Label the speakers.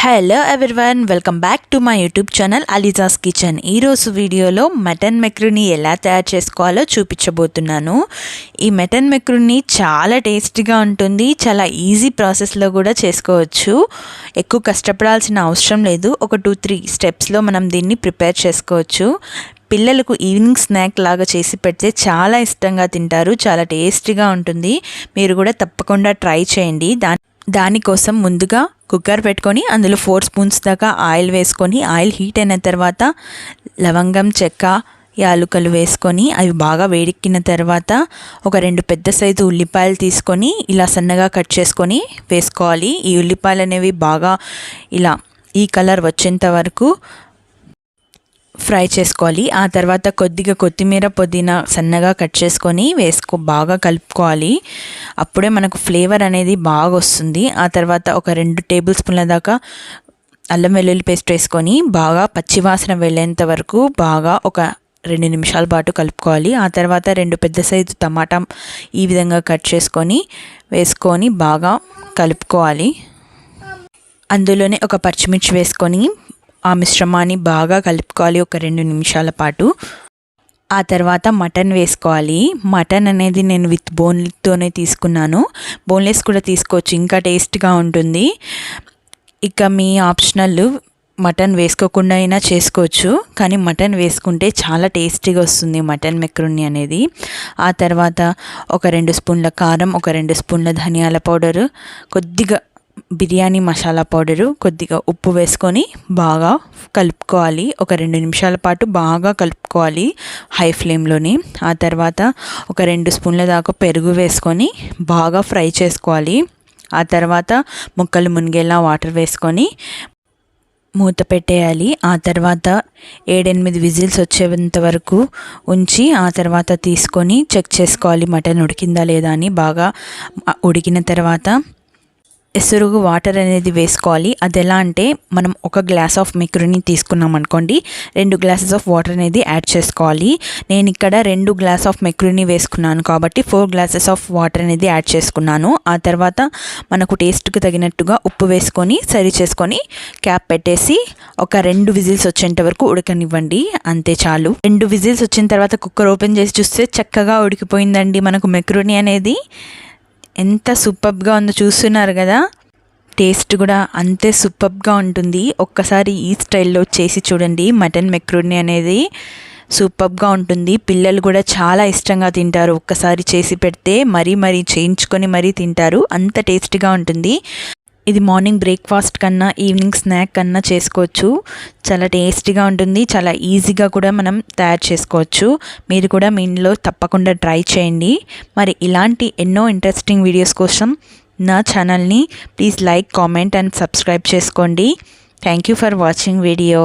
Speaker 1: Hello everyone, welcome back to my YouTube channel Aliza's kitchen. ఈరోజు వీడియోలో mutton మెక్రూనీ ఎలా తయారు చేసుకోవాలో చూపించబోతున్నాను. ఈ మటన్ మెక్రూనీ చాలా టేస్టీగా ఉంటుంది. చాలా ఈజీ ప్రాసెస్లో కూడా చేసుకోవచ్చు. ఎక్కువ కష్టపడాల్సిన అవసరం లేదు. ఒక 2-3 స్టెప్స్లో మనం దీన్ని ప్రిపేర్ చేసుకోవచ్చు. పిల్లలకు ఈవినింగ్ స్నాక్ లాగా చేసి పెడితే చాలా ఇష్టంగా తింటారు. చాలా టేస్టీగా ఉంటుంది. మీరు కూడా తప్పకుండా ట్రై చేయండి. దానికోసం ముందుగా కుక్కర్ పెట్టుకొని అందులో 4 స్పూన్స్ దాకా ఆయిల్ వేసుకొని, ఆయిల్ హీట్ అయిన తర్వాత లవంగం, చెక్క, యాలుకలు వేసుకొని అవి బాగా వేడెక్కిన తర్వాత ఒక 2 పెద్ద సైజు ఉల్లిపాయలు తీసుకొని ఇలా సన్నగా కట్ చేసుకొని వేసుకోవాలి. ఈ ఉల్లిపాయలు అనేవి బాగా ఇలా ఈ కలర్ వచ్చేంత వరకు ఫ్రై చేసుకోవాలి. ఆ తర్వాత కొద్దిగా కొత్తిమీర, పుదీనా సన్నగా కట్ చేసుకొని బాగా కలుపుకోవాలి. అప్పుడే మనకు ఫ్లేవర్ అనేది బాగా వస్తుంది. ఆ తర్వాత ఒక 2 టేబుల్ స్పూన్ల దాకా అల్లం వెల్లుల్లి పేస్ట్ వేసుకొని బాగా పచ్చివాసన వెళ్ళేంత వరకు బాగా ఒక 2 నిమిషాల పాటు కలుపుకోవాలి. ఆ తర్వాత 2 పెద్ద సైజు టమాటా ఈ విధంగా కట్ చేసుకొని వేసుకొని బాగా కలుపుకోవాలి. అందులోనే ఒక పచ్చిమిర్చి వేసుకొని ఆ మిశ్రమాన్ని బాగా కలుపుకోవాలి ఒక 2 నిమిషాల పాటు. ఆ తర్వాత మటన్ వేసుకోవాలి. మటన్ అనేది నేను విత్ బోన్తోనే తీసుకున్నాను. బోన్లెస్ కూడా తీసుకోవచ్చు, ఇంకా టేస్ట్గా ఉంటుంది. ఇక మీ ఆప్షనల్, మటన్ వేసుకోకుండా అయినా చేసుకోవచ్చు, కానీ మటన్ వేసుకుంటే చాలా టేస్టీగా వస్తుంది మటన్ మెక్రూనీ అనేది. ఆ తర్వాత ఒక 2 స్పూన్ల కారం, ఒక 2 స్పూన్ల ధనియాల పౌడరు, కొద్దిగా బిర్యానీ మసాలా పౌడరు, కొద్దిగా ఉప్పు వేసుకొని బాగా కలుపుకోవాలి. ఒక 2 నిమిషాల పాటు బాగా కలుపుకోవాలి హై ఫ్లేమ్లోని. ఆ తర్వాత ఒక 2 స్పూన్ల దాకా పెరుగు వేసుకొని బాగా ఫ్రై చేసుకోవాలి. ఆ తర్వాత ముక్కలు మునిగేలా వాటర్ వేసుకొని మూత పెట్టేయాలి. ఆ తర్వాత 7-8 విజిల్స్ వచ్చేంత వరకు ఉంచి ఆ తర్వాత తీసుకొని చెక్ చేసుకోవాలి మటన్ ఉడికిందా లేదా అని. బాగా ఉడికిన తర్వాత ఎసురుగు వాటర్ అనేది వేసుకోవాలి. అది ఎలా అంటే, మనం 1 గ్లాస్ ఆఫ్ మెక్రూనీ తీసుకున్నాం అనుకోండి, 2 గ్లాసెస్ ఆఫ్ వాటర్ అనేది యాడ్ చేసుకోవాలి. నేను ఇక్కడ 2 గ్లాస్ ఆఫ్ మెక్రూనీ వేసుకున్నాను కాబట్టి 4 గ్లాసెస్ ఆఫ్ వాటర్ అనేది యాడ్ చేసుకున్నాను. ఆ తర్వాత మనకు టేస్ట్కి తగినట్టుగా ఉప్పు వేసుకొని సరి చేసుకొని క్యాప్ పెట్టేసి ఒక 2 విజిల్స్ వచ్చేంత వరకు ఉడకనివ్వండి. అంతే చాలు. 2 విజిల్స్ వచ్చిన తర్వాత కుక్కర్ ఓపెన్ చేసి చూస్తే చక్కగా ఉడికిపోయిందండి మనకు మెక్రూనీ అనేది. ఎంత సూపర్గా ఉందో చూస్తున్నారు కదా. టేస్ట్ కూడా అంతే సూపర్గా ఉంటుంది. ఒక్కసారి ఈ స్టైల్లో చేసి చూడండి. మటన్ మెక్రూనీ అనేది సూపర్గా ఉంటుంది. పిల్లలు కూడా చాలా ఇష్టంగా తింటారు. ఒక్కసారి చేసి పెడితే మరీ చేయించుకొని మరీ తింటారు. అంత టేస్టీగా ఉంటుంది. ఇది మార్నింగ్ బ్రేక్ఫాస్ట్ కన్నా ఈవినింగ్ స్నాక్ కన్నా చేసుకోవచ్చు. చాలా టేస్టీగా ఉంటుంది. చాలా ఈజీగా కూడా మనం తయారు చేసుకోవచ్చు. మీరు కూడా మీ ఇంట్లో తప్పకుండా ట్రై చేయండి. మరి ఇలాంటి ఎన్నో ఇంట్రెస్టింగ్ వీడియోస్ కోసం నా ఛానల్ని please like, comment and subscribe చేసుకోండి. Thank you for watching video.